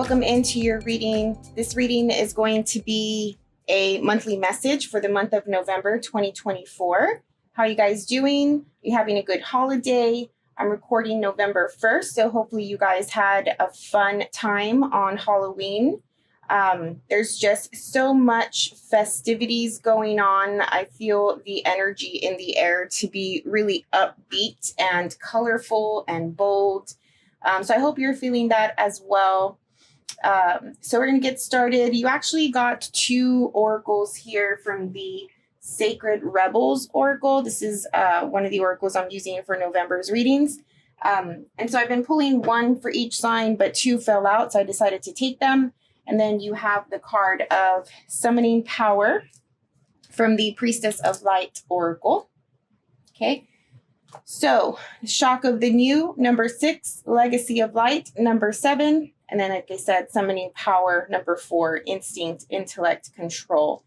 Welcome into your reading. This reading is going to be a monthly message for the month of November 2024. How are you guys doing? Are you having a good holiday? I'm recording November 1st, so hopefully you guys had a fun time on Halloween. There's just so much festivities going on. I feel the energy in the air to be really upbeat and colorful and bold. So I hope you're feeling that as well. So we're going to get started. You actually got two oracles here from the Sacred Rebels Oracle. This is one of the oracles I'm using for November's readings. And so I've been pulling one for each sign, but two fell out, so I decided to take them. And then you have the card of Summoning Power from the Priestess of Light Oracle. Okay. So, Shock of the New, number 6, Legacy of Light, number 7, and then, like I said, Summoning Power, number 4, Instinct, Intellect, Control.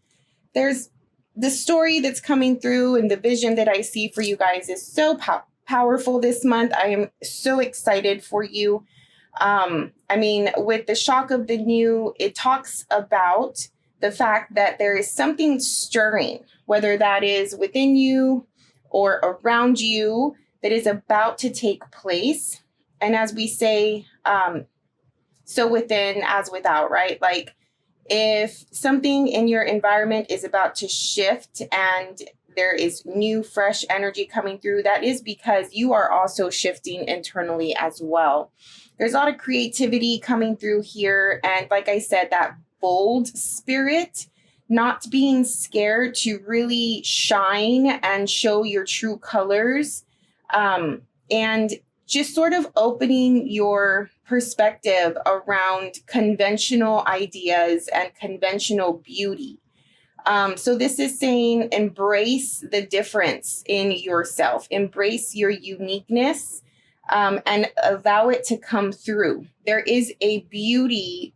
There's the story that's coming through, and the vision that I see for you guys is so powerful this month. I am so excited for you. With the Shock of the New, it talks about the fact that there is something stirring, whether that is within you or around you, that is about to take place. And as we say, so within as without, right? Like if something in your environment is about to shift and there is new, fresh energy coming through, that is because you are also shifting internally as well. There's a lot of creativity coming through here. And like I said, that bold spirit, not being scared to really shine and show your true colors, and just sort of opening your perspective around conventional ideas and conventional beauty. So this is saying embrace the difference in yourself, embrace your uniqueness, and allow it to come through. There is a beauty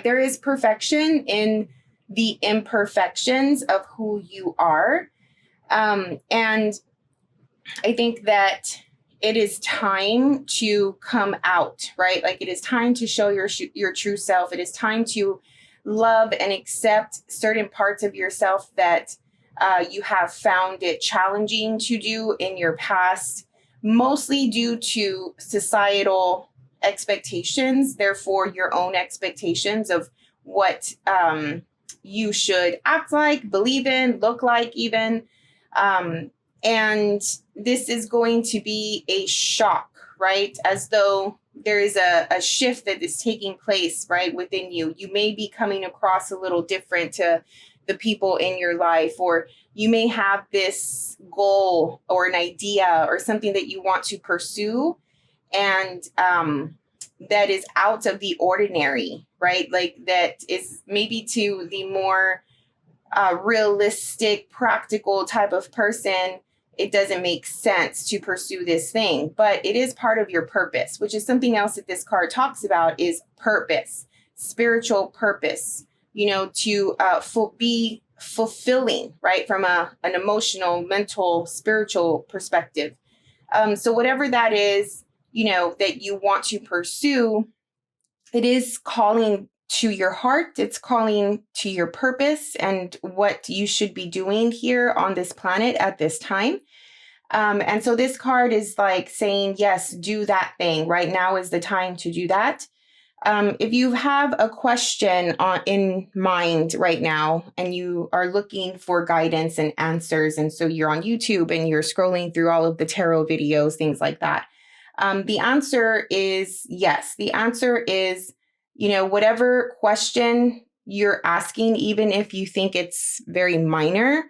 there is perfection in the imperfections of who you are. And I think that it is time to come out, right? Like it is time to show your true self. It is time to love and accept certain parts of yourself that you have found it challenging to do in your past, mostly due to societal expectations, therefore your own expectations of what you should act like, believe in, look like even. And this is going to be a shock, right? As though there is a shift that is taking place, right, within you. You may be coming across a little different to the people in your life, or you may have this goal or an idea or something that you want to pursue, and that is out of the ordinary, right? Like that is maybe to the more realistic, practical type of person, it doesn't make sense to pursue this thing, but it is part of your purpose, which is something else that this card talks about, is purpose, spiritual purpose, to be fulfilling, right? From an emotional, mental, spiritual perspective. So whatever that is, that you want to pursue, it is calling to your heart. It's calling to your purpose and what you should be doing here on this planet at this time. And so this card is like saying, yes, do that thing. Right now is the time to do that. If you have a question in mind right now and you are looking for guidance and answers, and so you're on YouTube and you're scrolling through all of the tarot videos, things like that, the answer is yes. The answer is, whatever question you're asking, even if you think it's very minor,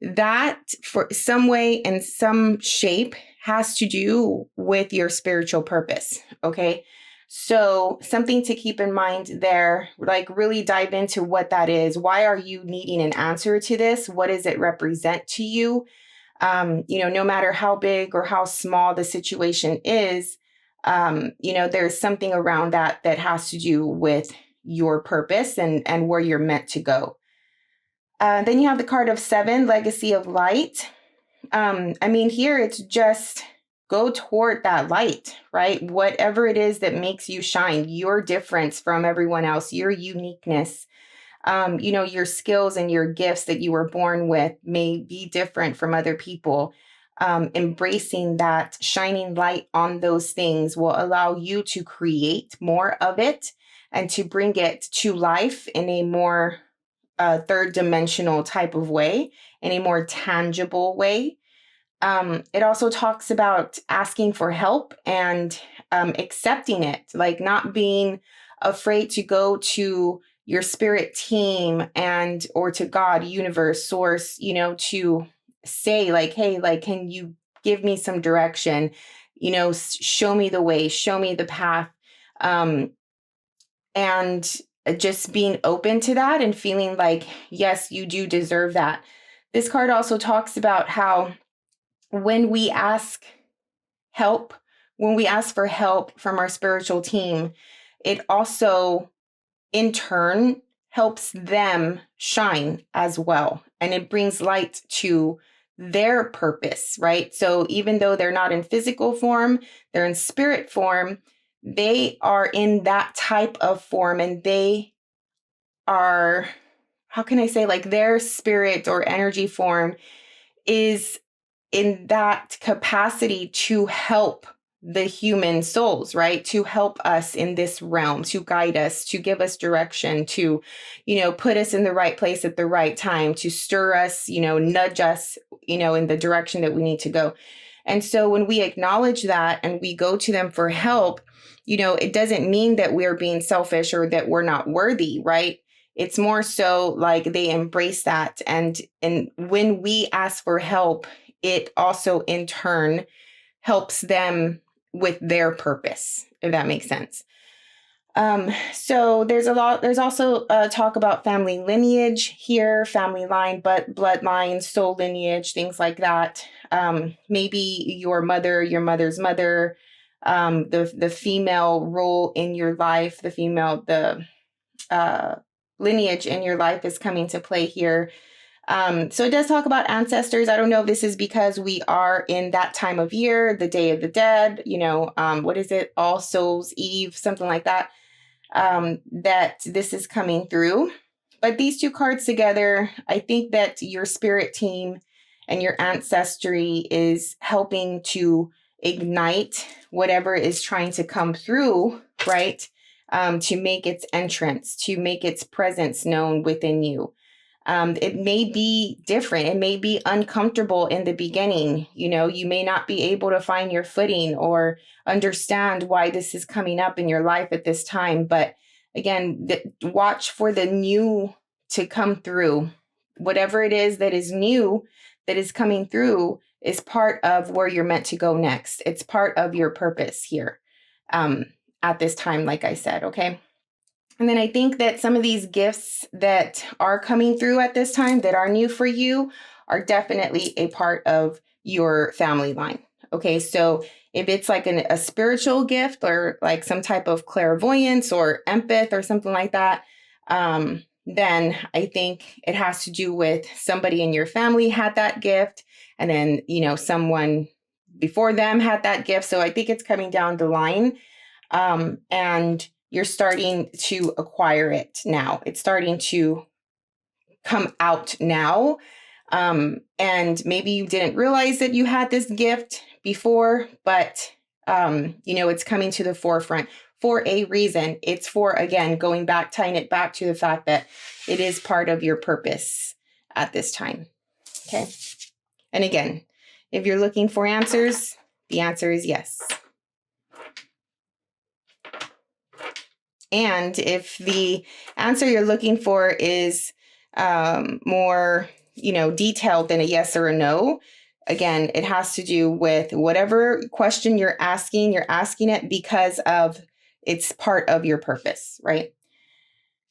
that for some way and some shape has to do with your spiritual purpose. Okay. So something to keep in mind there, like really dive into what that is. Why are you needing an answer to this? What does it represent to you? No matter how big or how small the situation is, there's something around that has to do with your purpose and where you're meant to go. Then you have the card of 7, Legacy of Light. Here it's just go toward that light, right? Whatever it is that makes you shine, your difference from everyone else, your uniqueness, your skills and your gifts that you were born with may be different from other people. Embracing that, shining light on those things will allow you to create more of it and to bring it to life in a more third dimensional type of way, in a more tangible way. It also talks about asking for help and accepting it, like not being afraid to go to your spirit team and or to God, universe, source, to say like, hey, like, can you give me some direction? Show me the way, show me the path. And just being open to that and feeling like, yes, you do deserve that. This card also talks about how when we ask for help from our spiritual team, it also in turn helps them shine as well. And it brings light to their purpose, right? So even though they're not in physical form, they're in spirit form, they are in that type of form, and they are, how can I say, like their spirit or energy form is in that capacity to help the human souls, right? To help us in this realm, to guide us, to give us direction, to, put us in the right place at the right time, to stir us, nudge us, in the direction that we need to go. And so when we acknowledge that and we go to them for help, it doesn't mean that we're being selfish or that we're not worthy, right? It's more so like they embrace that. And when we ask for help, it also in turn helps them with their purpose, if that makes sense. So there's also talk about family lineage here, family line, but bloodline, soul lineage, things like that. Maybe your mother's mother, the female role in your life, the lineage in your life is coming to play here. So it does talk about ancestors. I don't know if this is because we are in that time of year, the Day of the Dead, what is it? All Souls Eve, something like that, that this is coming through. But these two cards together, I think that your spirit team and your ancestry is helping to ignite whatever is trying to come through, right? To make its entrance, to make its presence known within you. It may be different. It may be uncomfortable in the beginning. You may not be able to find your footing or understand why this is coming up in your life at this time. But again, watch for the new to come through. Whatever it is that is new that is coming through is part of where you're meant to go next. It's part of your purpose here at this time, like I said, okay? And then I think that some of these gifts that are coming through at this time that are new for you are definitely a part of your family line. Okay, so if it's like a spiritual gift or like some type of clairvoyance or empath or something like that, then I think it has to do with somebody in your family had that gift, and then, someone before them had that gift. So I think it's coming down the line, and you're starting to acquire it now. It's starting to come out now. And maybe you didn't realize that you had this gift before, but, it's coming to the forefront for a reason. It's for, again, tying it back to the fact that it is part of your purpose at this time. Okay. And again, if you're looking for answers, the answer is yes. And if the answer you're looking for is more, detailed than a yes or a no, again, it has to do with whatever question you're asking it because of it's part of your purpose, right?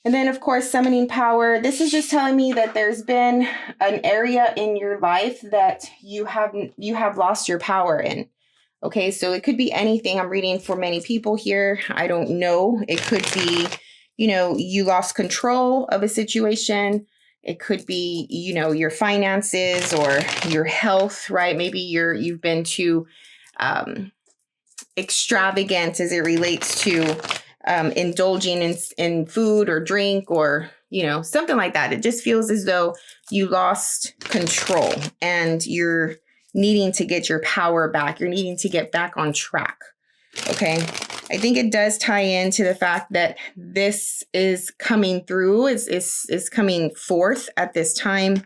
And then, of course, summoning power. This is just telling me that there's been an area in your life that you have lost your power in. Okay, so it could be anything. I'm reading for many people here. I don't know. It could be, you lost control of a situation. It could be, your finances or your health, right? Maybe you've been too extravagant as it relates to indulging in food or drink or, something like that. It just feels as though you lost control and you're needing to get your power back. You're needing to get back on track. Okay. I think it does tie into the fact that this is coming through, is coming forth at this time.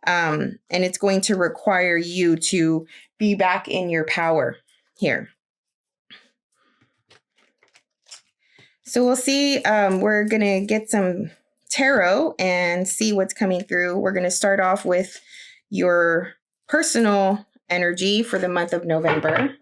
And it's going to require you to be back in your power here. So we'll see. We're going to get some tarot and see what's coming through. We're going to start off with your personal energy for the month of November.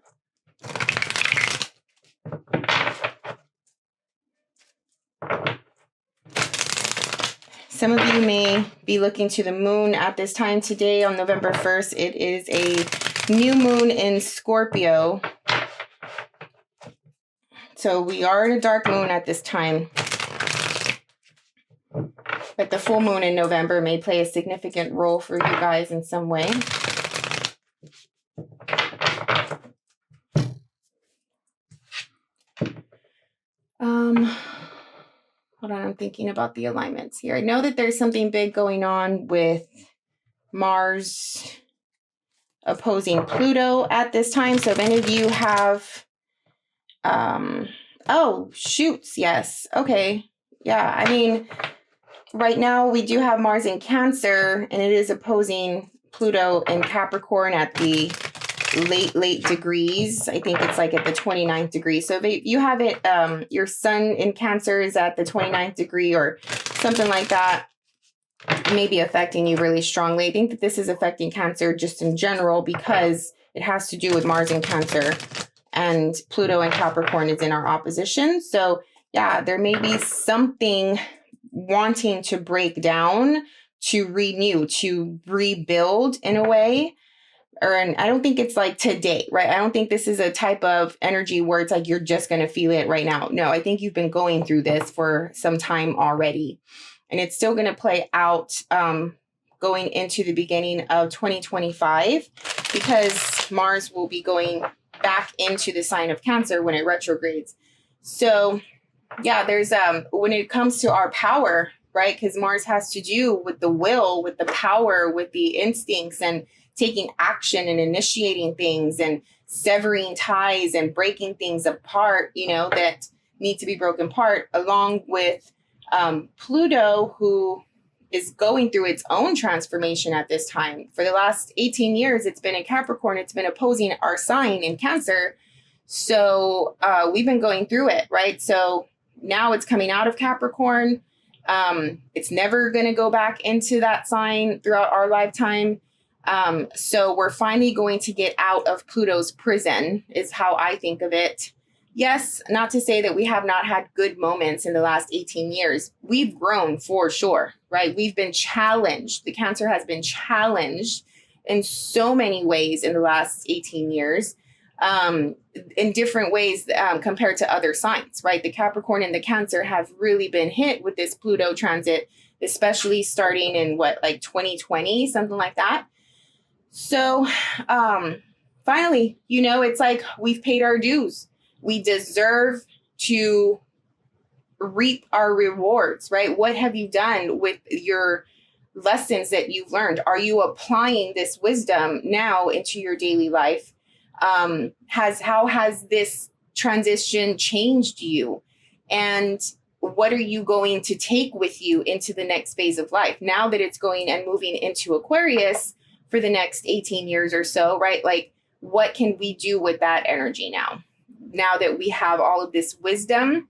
Some of you may be looking to the moon at this time today on November 1st. It is a new moon in Scorpio. So we are in a dark moon at this time. But the full moon in November may play a significant role for you guys in some way. Hold on, I'm thinking about the alignments here. I know that there's something big going on with Mars opposing Pluto at this time. So if any of you have, oh, shoots, yes. Okay. Yeah, I mean, right now we do have Mars in Cancer, and it is opposing Pluto in Capricorn at the late degrees. I think it's like at the 29th degree. So if you have it, your sun in Cancer is at the 29th degree or something like that, it may be affecting you really strongly. I think that this is affecting Cancer just in general because it has to do with Mars in Cancer and Pluto and Capricorn is in our opposition. So yeah, there may be something wanting to break down, to renew, to rebuild in a way. And I don't think it's like today, right? I don't think this is a type of energy where it's like you're just going to feel it right now. No, I think you've been going through this for some time already. And it's still going to play out going into the beginning of 2025 because Mars will be going back into the sign of Cancer when it retrogrades. So yeah, there's when it comes to our power, right? Because Mars has to do with the will, with the power, with the instincts and taking action and initiating things and severing ties and breaking things apart, that need to be broken apart, along with Pluto, who is going through its own transformation at this time. For the last 18 years, it's been in Capricorn. It's been opposing our sign in Cancer. So we've been going through it, right? So now it's coming out of Capricorn. It's never going to go back into that sign throughout our lifetime. So we're finally going to get out of Pluto's prison is how I think of it. Yes, not to say that we have not had good moments in the last 18 years. We've grown for sure, right? We've been challenged. The Cancer has been challenged in so many ways in the last 18 years, in different ways compared to other signs, right? The Capricorn and the Cancer have really been hit with this Pluto transit, especially starting in 2020, something like that. So finally, it's like we've paid our dues. We deserve to reap our rewards, right? What have you done with your lessons that you've learned? Are you applying this wisdom now into your daily life? How has this transition changed you? And what are you going to take with you into the next phase of life? Now that it's going and moving into Aquarius for the next 18 years or so, right? Like, what can we do with that energy now? Now that we have all of this wisdom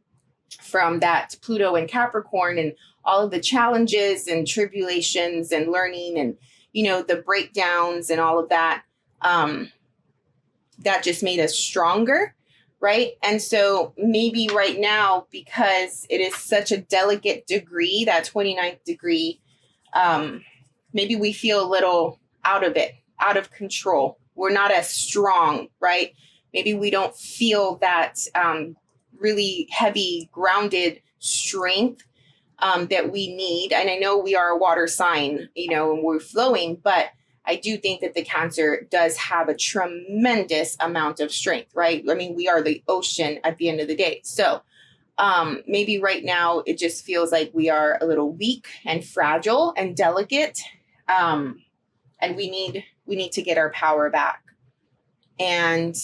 from that Pluto and Capricorn and all of the challenges and tribulations and learning and, the breakdowns and all of that, that just made us stronger, right? And so maybe right now, because it is such a delicate degree, that 29th degree, maybe we feel a little out of it, out of control. We're not as strong, right? Maybe we don't feel that really heavy, grounded strength that we need. And I know we are a water sign, and we're flowing, but I do think that the Cancer does have a tremendous amount of strength, right? I mean, we are the ocean at the end of the day. So maybe right now it just feels like we are a little weak and fragile and delicate. And we need to get our power back. And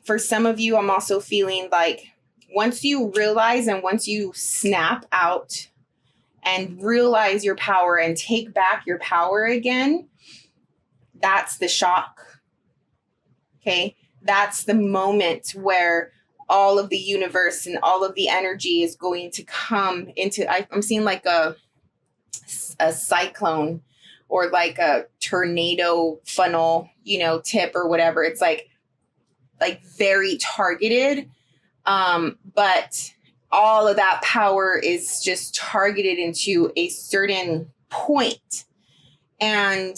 for some of you, I'm also feeling like once you realize and once you snap out and realize your power and take back your power again, that's the shock. Okay. That's the moment where all of the universe and all of the energy is going to come into, I'm seeing like a cyclone or like a tornado funnel, tip or whatever. It's like very targeted. But all of that power is just targeted into a certain point. And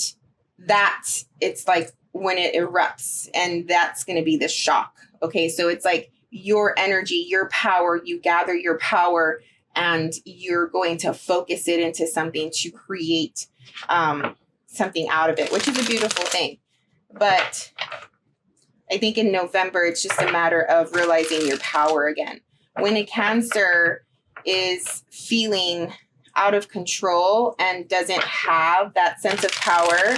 it's like when it erupts, and that's going to be the shock. Okay. So it's like your energy, your power, you gather your power and you're going to focus it into something to create something out of it, which is a beautiful thing. But I think in November, it's just a matter of realizing your power again. When a Cancer is feeling out of control and doesn't have that sense of power,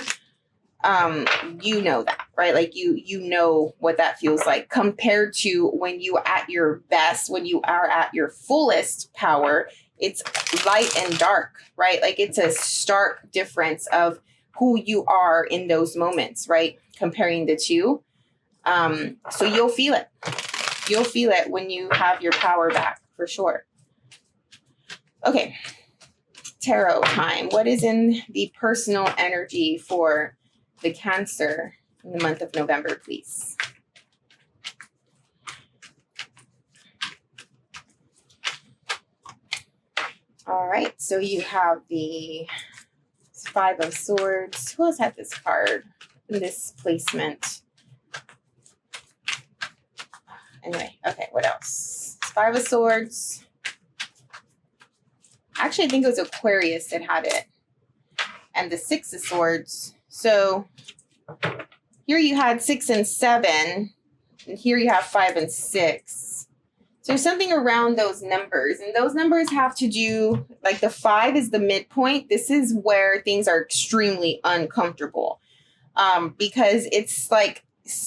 you know that, right? Like you know what that feels like compared to when you are at your best, when you are at your fullest power. It's light and dark, right? Like it's a stark difference of who you are in those moments, right? Comparing the two. So you'll feel it. You'll feel it when you have your power back, for sure. Okay. Tarot time. What is in the personal energy for the Cancer in the month of November, please? All right. So you have the Five of Swords. Who else had this card in this placement? Anyway, okay, what else? Five of Swords. Actually, I think it was Aquarius that had it. And the Six of Swords. So here you had 6 and 7. And here you have 5 and 6. So there's something around those numbers. And those numbers have to do, like the 5 is the midpoint. This is where things are extremely uncomfortable. Because it's like,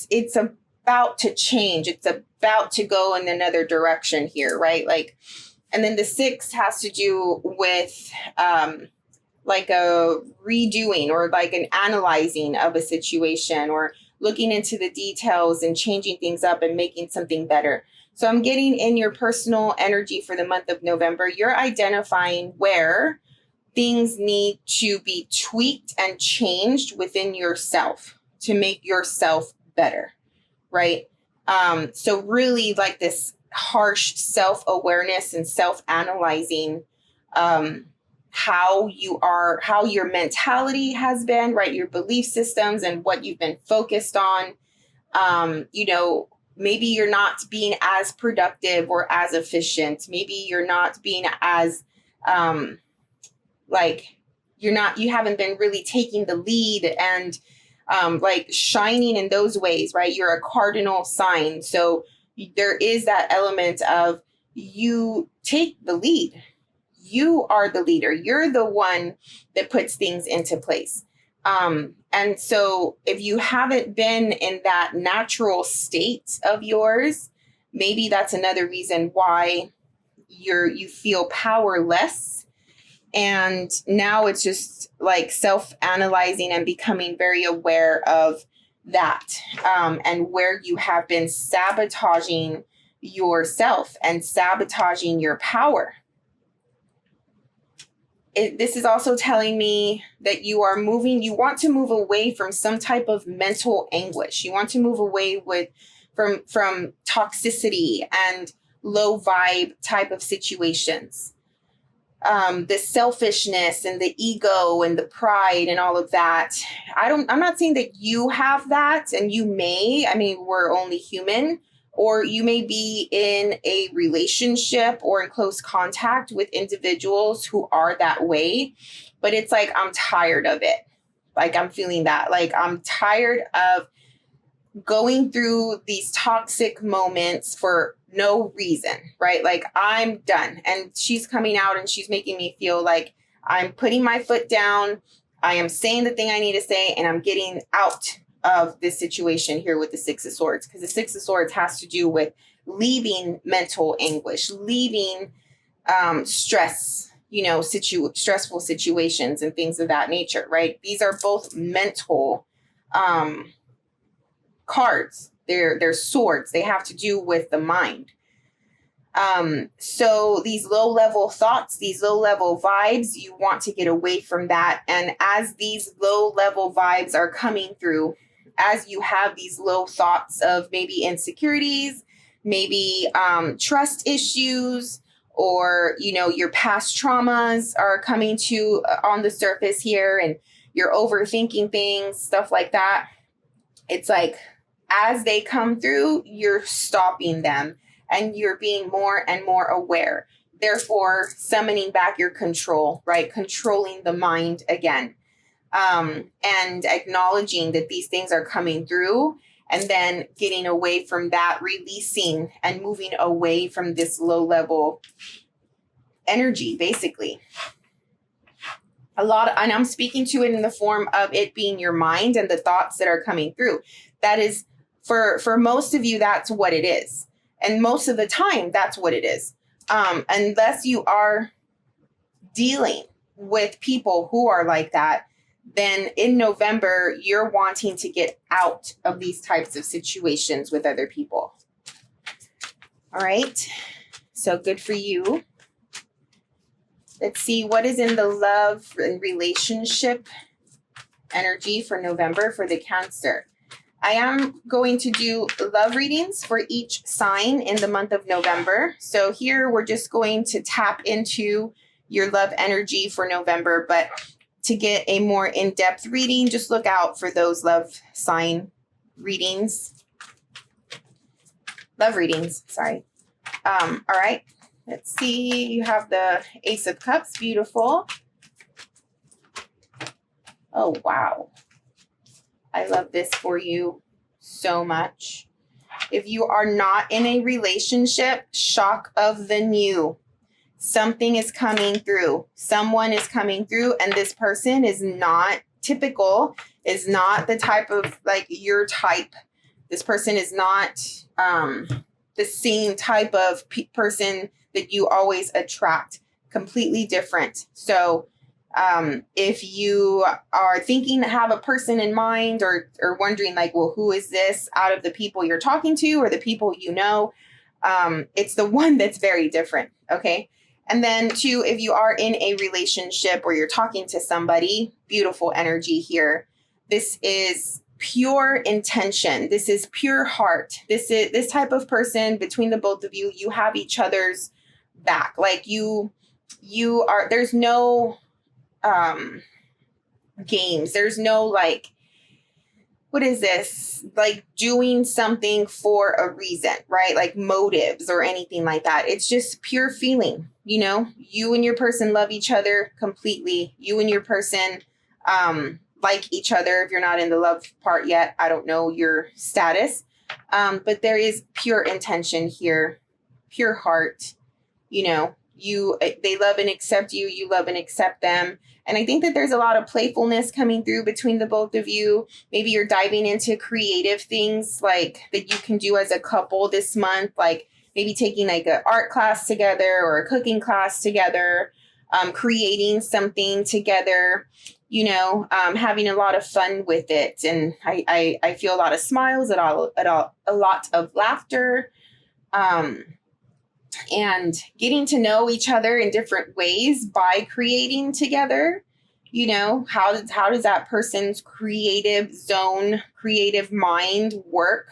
it's about to change. It's about to go in another direction here, right? Like, and then the 6 has to do with like a redoing or like an analyzing of a situation or looking into the details and changing things up and making something better. So I'm getting in your personal energy for the month of November. You're identifying where things need to be tweaked and changed within yourself to make yourself better, right? So really like this harsh self-awareness and self-analyzing how your mentality has been, right? Your belief systems and what you've been focused on. Maybe you're not being as productive or as efficient. Maybe you're not being as you haven't been really taking the lead and like shining in those ways, right? You're a cardinal sign. So there is that element of you take the lead. You are the leader. You're the one that puts things into place. And so if you haven't been in that natural state of yours, maybe that's another reason why you feel powerless. And now it's just like self-analyzing and becoming very aware of that, and where you have been sabotaging yourself and sabotaging your power. This is also telling me that you want to move away from some type of mental anguish. You want to move away from toxicity and low vibe type of situations. The selfishness and the ego and the pride and all of that. I'm not saying that you have that, and you may, we're only human, or you may be in a relationship or in close contact with individuals who are that way, but it's like, I'm tired of it. Like I'm feeling that. Like I'm tired of going through these toxic moments for no reason, right? Like I'm done. And she's coming out and she's making me feel like I'm putting my foot down. I am saying the thing I need to say, and I'm getting out of this situation here with the Six of Swords, because the Six of Swords has to do with leaving mental anguish, leaving stress, stressful situations and things of that nature, right? These are both mental cards. They're swords. They have to do with the mind. So these low level thoughts, these low level vibes, you want to get away from that. And as these low level vibes are coming through, as you have these low thoughts of maybe insecurities, maybe trust issues, or, your past traumas are coming to on the surface here, and you're overthinking things, stuff like that. It's like, as they come through, you're stopping them and you're being more and more aware. Therefore, summoning back your control, right? Controlling the mind again. And acknowledging that these things are coming through, and then getting away from that, releasing and moving away from this low level energy, basically. And I'm speaking to it in the form of it being your mind and the thoughts that are coming through. That is, for most of you, that's what it is. And most of the time, that's what it is. Unless you are dealing with people who are like that, then in November, you're wanting to get out of these types of situations with other people. All right. So good for you. Let's see what is in the love and relationship energy for November for the Cancer. I am going to do love readings for each sign in the month of November. So here we're just going to tap into your love energy for November, but to get a more in-depth reading, just look out for those love sign readings. Love readings, sorry. All right, let's see. You have the Ace of Cups, beautiful. Oh, wow. I love this for you so much. If you are not in a relationship, shock of the new. Something is coming through. Someone is coming through, and this person is not typical, is not the type of, like, your type. This person is not the same type of person that you always attract. Completely different. So if you are thinking to have a person in mind, or wondering like, well, who is this out of the people you're talking to or the people you know, it's the one that's very different. Okay. And then two, if you are in a relationship or you're talking to somebody, beautiful energy here. This is pure intention. This is pure heart. This is this type of person. Between the both of you, you have each other's back. Like you are, there's no games. There's no like, what is this? Like doing something for a reason, right? Like motives or anything like that. It's just pure feeling, you and your person love each other completely. You and your person like each other. If you're not in the love part yet, I don't know your status. But there is pure intention here, pure heart, they love and accept you, you love and accept them. And I think that there's a lot of playfulness coming through between the both of you. Maybe you're diving into creative things like that you can do as a couple this month, like maybe taking like an art class together or a cooking class together, creating something together, having a lot of fun with it. And I feel a lot of smiles, a lot of laughter, and getting to know each other in different ways by creating together. How does that person's creative zone, creative mind work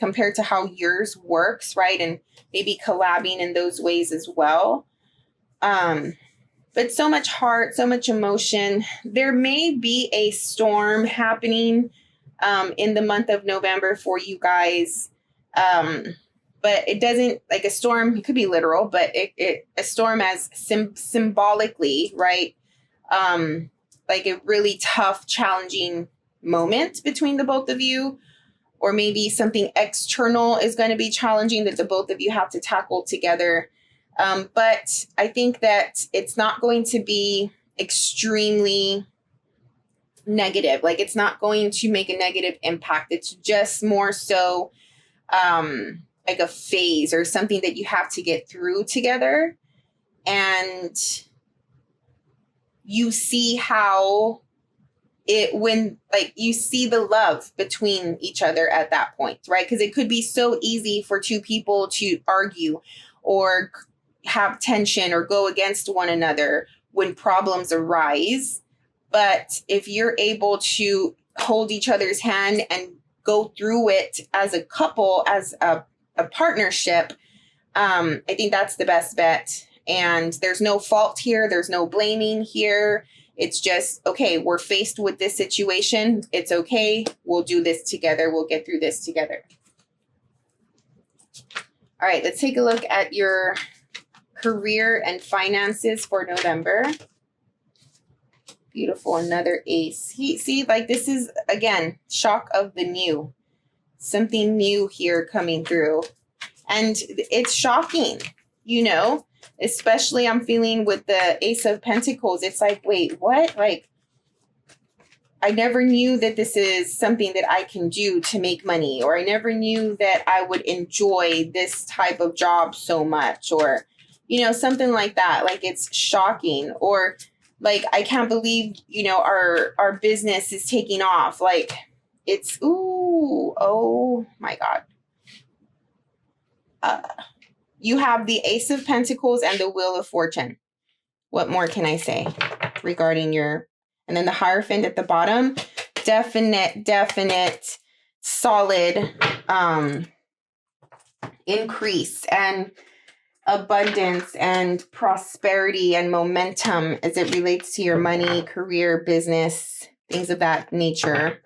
compared to how yours works, right? And maybe collabing in those ways as well. But so much heart, so much emotion. There may be a storm happening in the month of November for you guys. But it doesn't, like a storm, it could be literal, but a storm as symbolically, right? like a really tough, challenging moment between the both of you, or maybe something external is going to be challenging that the both of you have to tackle together. But I think that it's not going to be extremely negative. Like, it's not going to make a negative impact. It's just more so like a phase or something that you have to get through together. And you see how when like you see the love between each other at that point, right? Because it could be so easy for two people to argue or have tension or go against one another when problems arise. But if you're able to hold each other's hand and go through it as a couple, as a partnership, I think that's the best bet. And there's no fault here. There's no blaming here. It's just, okay, we're faced with this situation. It's okay. We'll do this together. We'll get through this together. All right, let's take a look at your career and finances for November. Beautiful. Another ace. See, like this is, again, shock of the new. Something new here coming through. And it's shocking, you know, especially I'm feeling with the Ace of Pentacles. It's like, wait, what? Like, I never knew that this is something that I can do to make money, or I never knew that I would enjoy this type of job so much, or, you know, something like that. Like, it's shocking. Or like, I can't believe, you know, our business is taking off. Like, it's, ooh, oh my God. You have the Ace of Pentacles and the Wheel of Fortune. What more can I say regarding your, and then the Hierophant at the bottom, definite, solid, increase and abundance and prosperity and momentum as it relates to your money, career, business, things of that nature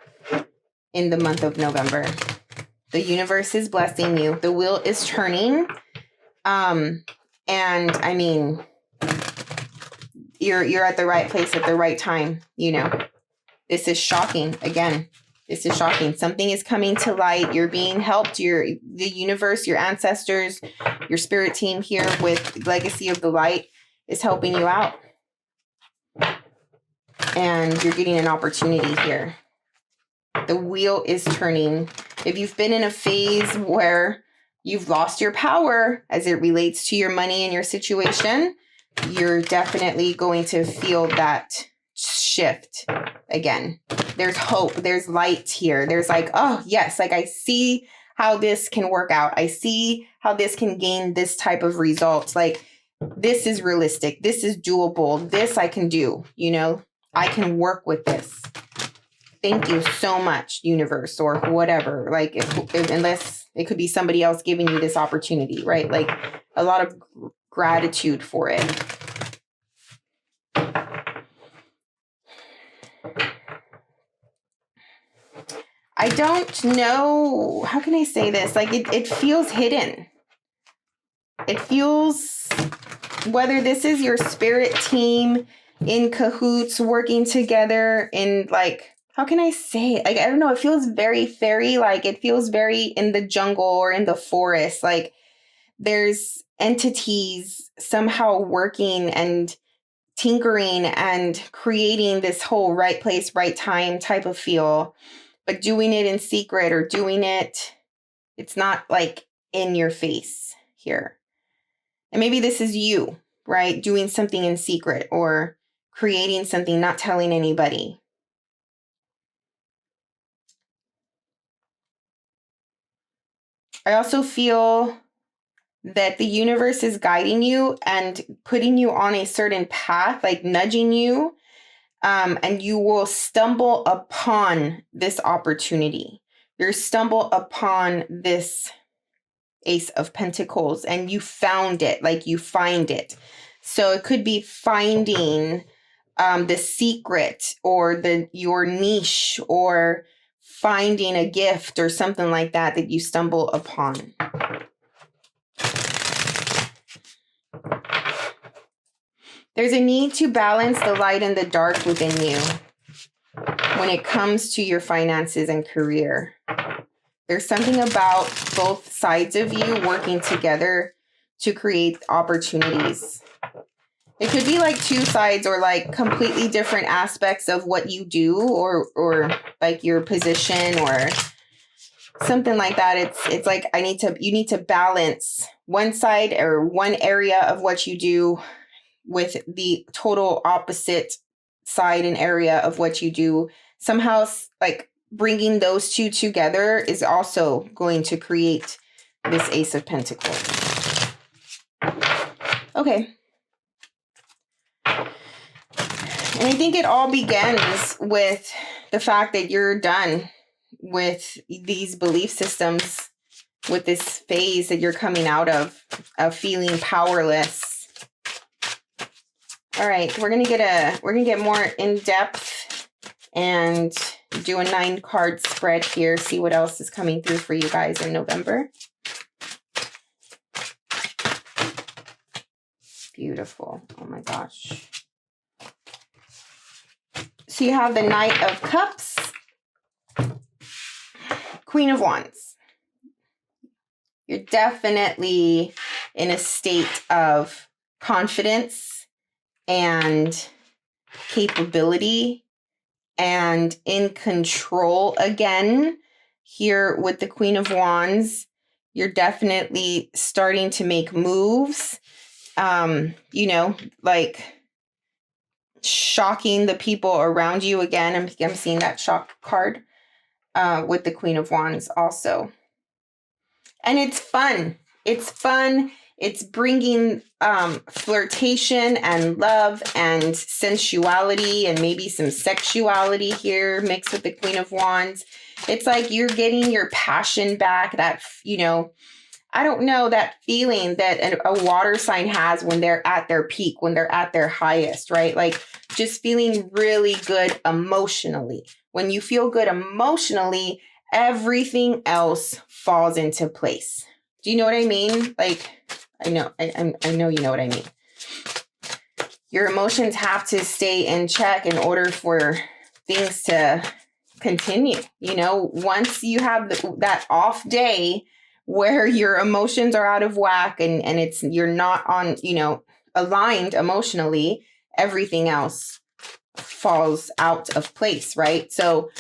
in the month of November. The universe is blessing you. The wheel is turning. And I mean, you're at the right place at the right time, you know. This is shocking. Again, this is shocking. Something is coming to light. You're being helped. The universe, your ancestors, your spirit team here with Legacy of the Light is helping you out. And you're getting an opportunity here. The wheel is turning. If you've been in a phase where you've lost your power as it relates to your money and your situation, you're definitely going to feel that shift again. There's hope. There's light here. There's like, oh, yes, like I see how this can work out. I see how this can gain this type of result. Like, this is realistic. This is doable. This I can do, you know, I can work with this. Thank you so much, universe, or whatever. Like, unless it could be somebody else giving you this opportunity, right? Like, a lot of gratitude for it. I don't know. How can I say this? Like, it feels hidden. It feels, whether this is your spirit team in cahoots, working together in, like, how can I say it? Like, I don't know. It feels very fairy. Like, it feels very in the jungle or in the forest. Like, there's entities somehow working and tinkering and creating this whole right place, right time type of feel, but doing it in secret, or doing it, it's not like in your face here. And maybe this is you, right? Doing something in secret or creating something, not telling anybody. I also feel that the universe is guiding you and putting you on a certain path, like nudging you, and you will stumble upon this opportunity. You stumble upon this Ace of Pentacles and you found it, like you find it. So it could be finding the secret or your niche, or finding a gift or something like that that you stumble upon. There's a need to balance the light and the dark within you when it comes to your finances and career. There's something about both sides of you working together to create opportunities. It could be like two sides or like completely different aspects of what you do or like your position or something like that. It's like you need to balance one side or one area of what you do with the total opposite side and area of what you do. Somehow, like bringing those two together is also going to create this Ace of Pentacles. Okay. And I think it all begins with the fact that you're done with these belief systems, with this phase that you're coming out of feeling powerless. All right, we're gonna get more in depth and do a 9-card spread here. See what else is coming through for you guys in November. Beautiful. Oh my gosh. So you have the Knight of Cups, Queen of Wands. You're definitely in a state of confidence and capability and in control again. Here with the Queen of Wands, you're definitely starting to make moves, like shocking the people around you again. I'm seeing that shock card with the Queen of Wands also. And it's fun. It's fun. It's bringing flirtation and love and sensuality and maybe some sexuality here mixed with the Queen of Wands. It's like you're getting your passion back, that, I don't know, that feeling that a water sign has when they're at their peak, when they're at their highest, right? Like just feeling really good emotionally. When you feel good emotionally, everything else falls into place. Do you know what I mean? Like, I know you know what I mean. Your emotions have to stay in check in order for things to continue. Once you have that off day where your emotions are out of whack and you're not on, aligned emotionally, everything else falls out of place, right? So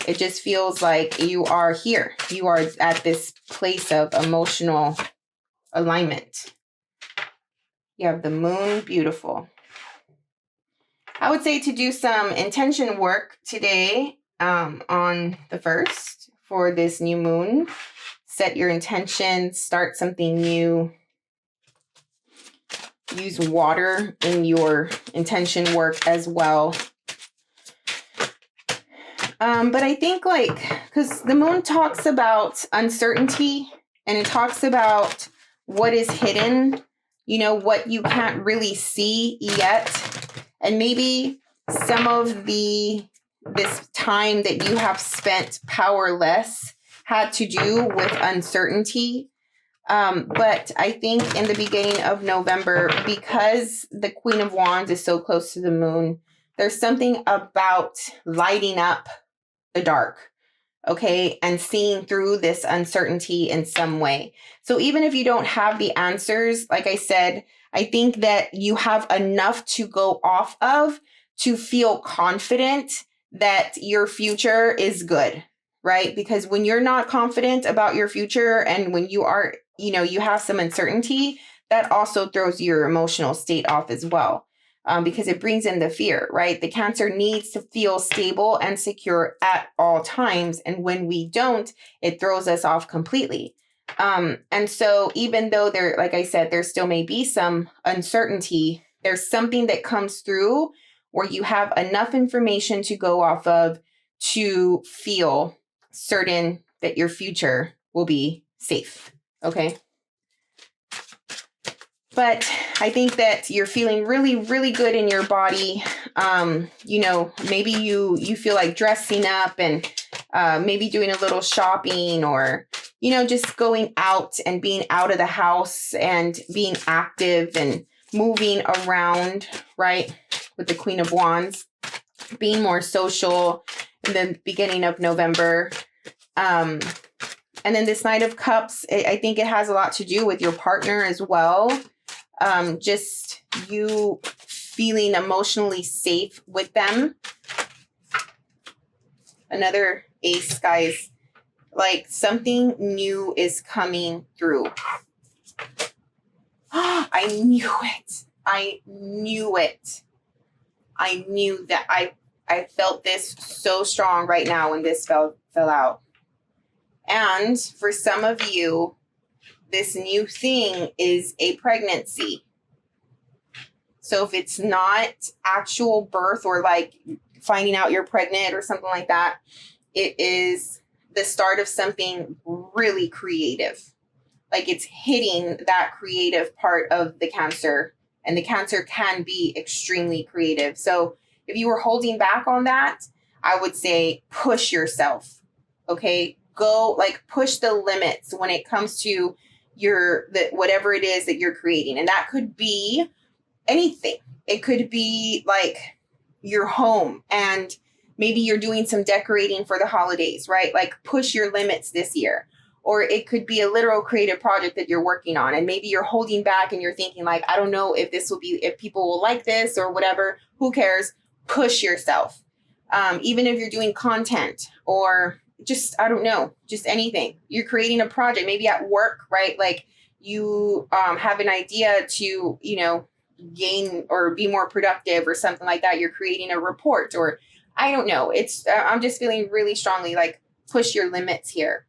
it just feels like you are here. You are at this place of emotional alignment. You have the Moon, beautiful. I would say to do some intention work today on the 1st for this new moon. Set your intention, start something new. Use water in your intention work as well. But I think because the moon talks about uncertainty and it talks about what is hidden, what you can't really see yet. And maybe some of this time that you have spent powerless had to do with uncertainty. But I think in the beginning of November, because the Queen of Wands is so close to the moon, there's something about lighting up the dark, okay, and seeing through this uncertainty in some way. So even if you don't have the answers, like I said, I think that you have enough to go off of to feel confident that your future is good, right? Because when you're not confident about your future and when you are, you have some uncertainty, that also throws your emotional state off as well. Because it brings in the fear, right? The Cancer needs to feel stable and secure at all times. And when we don't, it throws us off completely. And so even though like I said, there still may be some uncertainty, there's something that comes through where you have enough information to go off of to feel certain that your future will be safe. Okay. But I think that you're feeling really, really good in your body. Maybe you feel like dressing up and maybe doing a little shopping or, just going out and being out of the house and being active and moving around, right? With the Queen of Wands, being more social in the beginning of November. And then this Knight of Cups, I think it has a lot to do with your partner as well. Just you feeling emotionally safe with them. Another ace, guys. Like something new is coming through. I knew it. I knew it. I knew that I felt this so strong right now when this fell out. And for some of you, this new thing is a pregnancy. So if it's not actual birth or like finding out you're pregnant or something like that, it is the start of something really creative. Like it's hitting that creative part of the Cancer, and the Cancer can be extremely creative. So if you were holding back on that, I would say push yourself. Okay, go like push the limits when it comes to whatever it is that you're creating, and that could be anything. It could be like your home, and maybe you're doing some decorating for the holidays, right? Like push your limits this year. Or it could be a literal creative project that you're working on, and maybe you're holding back and you're thinking like, I don't know if people will like this or whatever. Who cares? Push yourself. Even if you're doing content or just, I don't know, just anything. You're creating a project, maybe at work, right? Like you have an idea to, gain or be more productive or something like that. You're creating a report, or I don't know. It's I'm just feeling really strongly like push your limits here.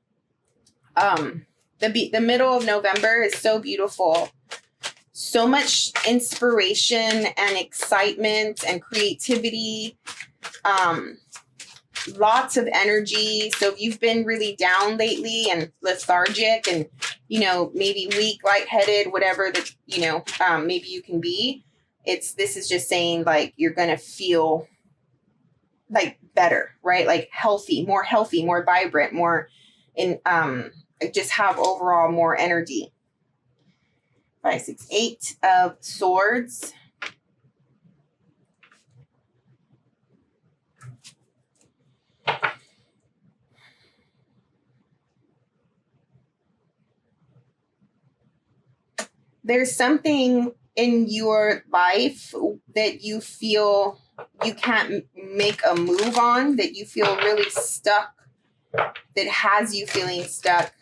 The middle of November is so beautiful. So much inspiration and excitement and creativity. Lots of energy. So if you've been really down lately and lethargic and, maybe weak, lightheaded, whatever that, maybe you can be, this is just saying like, you're going to feel like better, right? Like healthy, more vibrant, more just have overall more energy. 5, 6, 8 of Swords. There's something in your life that you feel you can't make a move on, that you feel really stuck, that has you feeling stuck.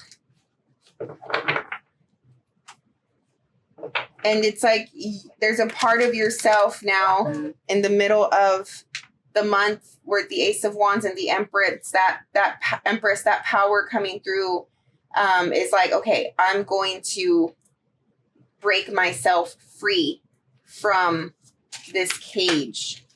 And it's like there's a part of yourself now in the middle of the month where the Ace of Wands and the Empress, that power coming through is like, okay, I'm going to break myself free from this cage.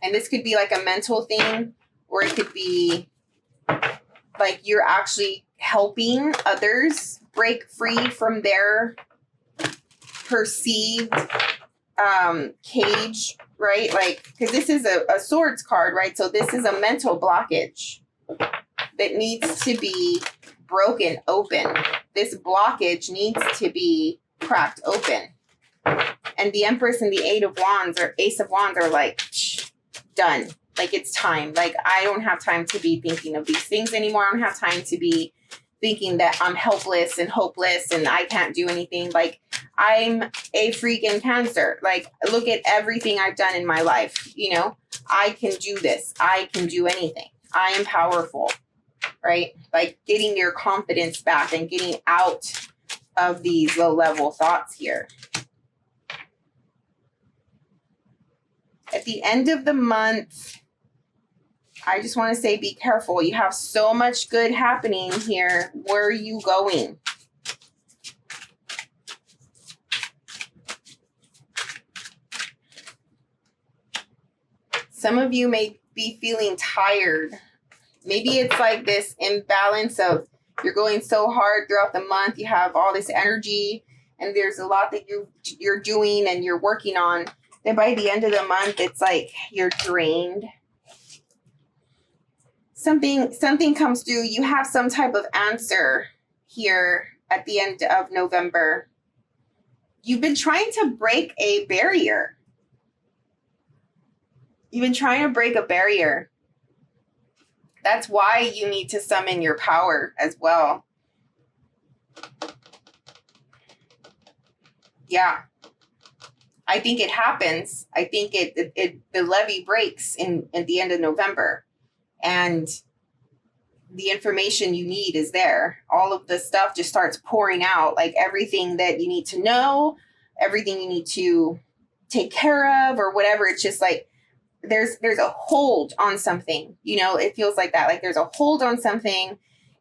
And this could be like a mental thing, or it could be like you're actually helping others break free from their perceived cage, right? Like, because this is a Swords card, right? So this is a mental blockage that needs to be broken open. This blockage needs to be cracked open. And the Empress and the Ace of Wands are like, done. Like, it's time. Like, I don't have time to be thinking of these things anymore. I don't have time to be thinking that I'm helpless and hopeless and I can't do anything. Like, I'm a freaking Cancer. Like, look at everything I've done in my life. I can do this. I can do anything. I am powerful, right? Like, getting your confidence back and getting out of these low-level thoughts here. At the end of the month, I just want to say be careful. You have so much good happening here. Where are you going? Some of you may be feeling tired. Maybe it's like this imbalance of you're going so hard throughout the month. You have all this energy and there's a lot that you're doing and you're working on. Then by the end of the month, it's like you're drained. something comes through. You have some type of answer here at the end of November. You've been trying to break a barrier. You've been trying to break a barrier. That's why you need to summon your power as well. Yeah. I think it happens. I think the levee breaks at the end of November. And the information you need is there. All of the stuff just starts pouring out, like everything that you need to know, everything you need to take care of or whatever. It's just like there's a hold on something, you know, it feels like that. Like there's a hold on something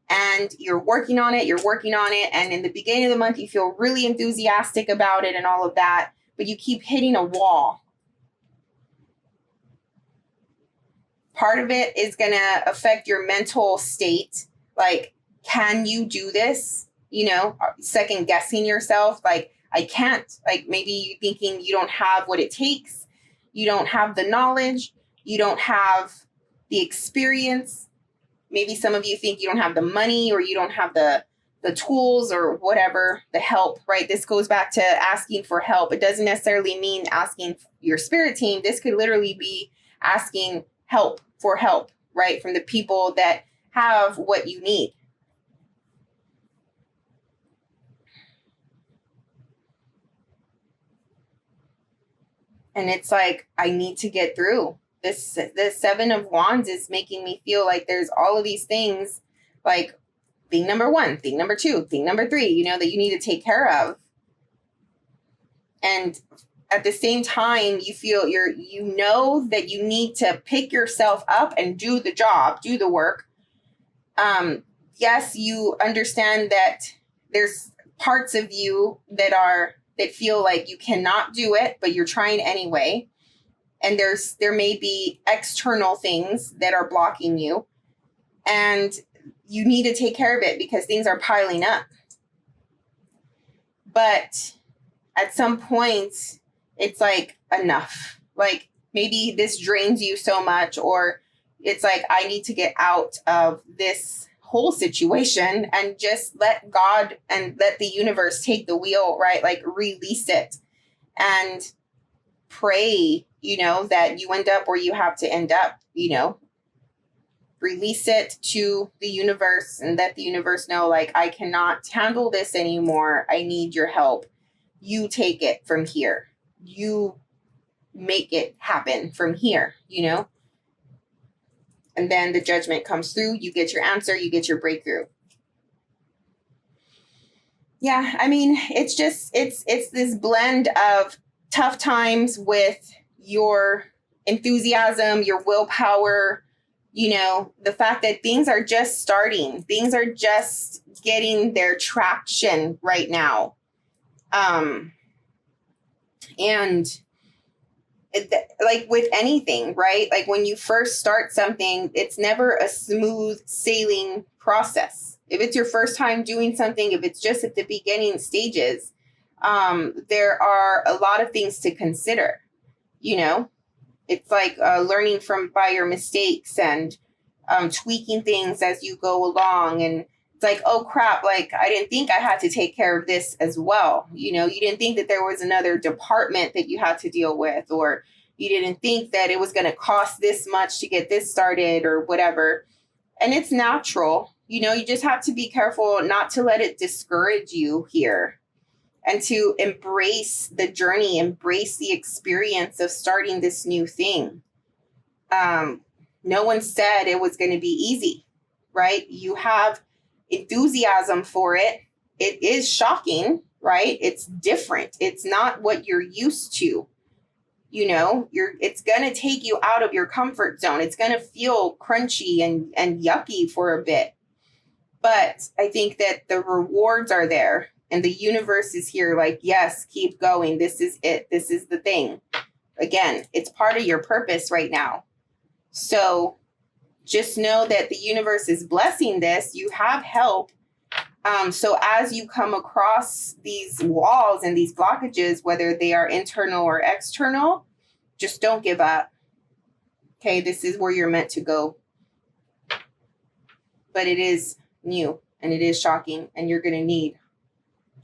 and you're working on it. And in the beginning of the month, you feel really enthusiastic about it and all of that, but you keep hitting a wall. Part of it is going to affect your mental state. Like, can you do this? You know, second guessing yourself. Like, I can't. Like, maybe you're thinking you don't have what it takes. You don't have the knowledge. You don't have the experience. Maybe some of you think you don't have the money or you don't have the tools or whatever, the help, right? This goes back to asking for help. It doesn't necessarily mean asking your spirit team. This could literally be asking help, right? From the people that have what you need. And it's like, I need to get through this. The Seven of Wands is making me feel like there's all of these things, like thing number 1, thing number 2, thing number 3, you know, that you need to take care of. And at the same time, you feel you know that you need to pick yourself up and do the job, do the work. Yes, you understand that there's parts of you that feel like you cannot do it, but you're trying anyway. And there may be external things that are blocking you, and you need to take care of it because things are piling up. But at some point, it's like enough. Like maybe this drains you so much, or it's like, I need to get out of this whole situation and just let God and let the universe take the wheel, right? Like release it and pray, you know, that you end up where you have to end up, you know, release it to the universe and let the universe know, like, I cannot handle this anymore. I need your help. You take it from here. You make it happen from here, you know? And then the judgment comes through. You get your answer. You get your breakthrough. Yeah, I mean, it's this blend of tough times with your enthusiasm, your willpower, you know, the fact that things are just starting. Things are just getting their traction right now. And like with anything, right? Like when you first start something, it's never a smooth sailing process. If it's your first time doing something, if it's just at the beginning stages, there are a lot of things to consider, you know? It's like learning by your mistakes and tweaking things as you go along. And it's like, oh crap, like I didn't think I had to take care of this as well. You know, you didn't think that there was another department that you had to deal with, or you didn't think that it was going to cost this much to get this started or whatever. And it's natural. You know, you just have to be careful not to let it discourage you here, and to embrace the journey, embrace the experience of starting this new thing. No one said it was going to be easy, right? You have enthusiasm for it. It is shocking, right? It's different. It's not what you're used to. You know, it's going to take you out of your comfort zone. It's going to feel crunchy and yucky for a bit. But I think that the rewards are there, and the universe is here like, yes, keep going. This is it. This is the thing. Again, it's part of your purpose right now. So just know that the universe is blessing this. You have help. So as you come across these walls and these blockages, whether they are internal or external, just don't give up. Okay, this is where you're meant to go. but it is new and it is shocking, and you're going to need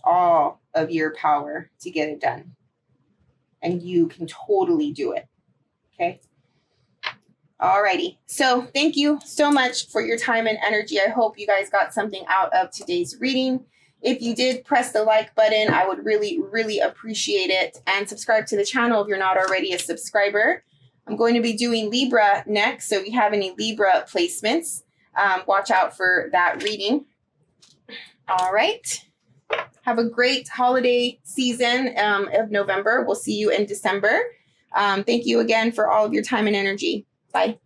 all of your power to get it done. And you can totally do it. Okay. Alrighty. So thank you so much for your time and energy. I hope you guys got something out of today's reading. If you did, press the like button. I would really, really appreciate it. And subscribe to the channel if you're not already a subscriber. I'm going to be doing Libra next. So if you have any Libra placements, watch out for that reading. All right. Have a great holiday season of November. We'll see you in December. Thank you again for all of your time and energy. Bye.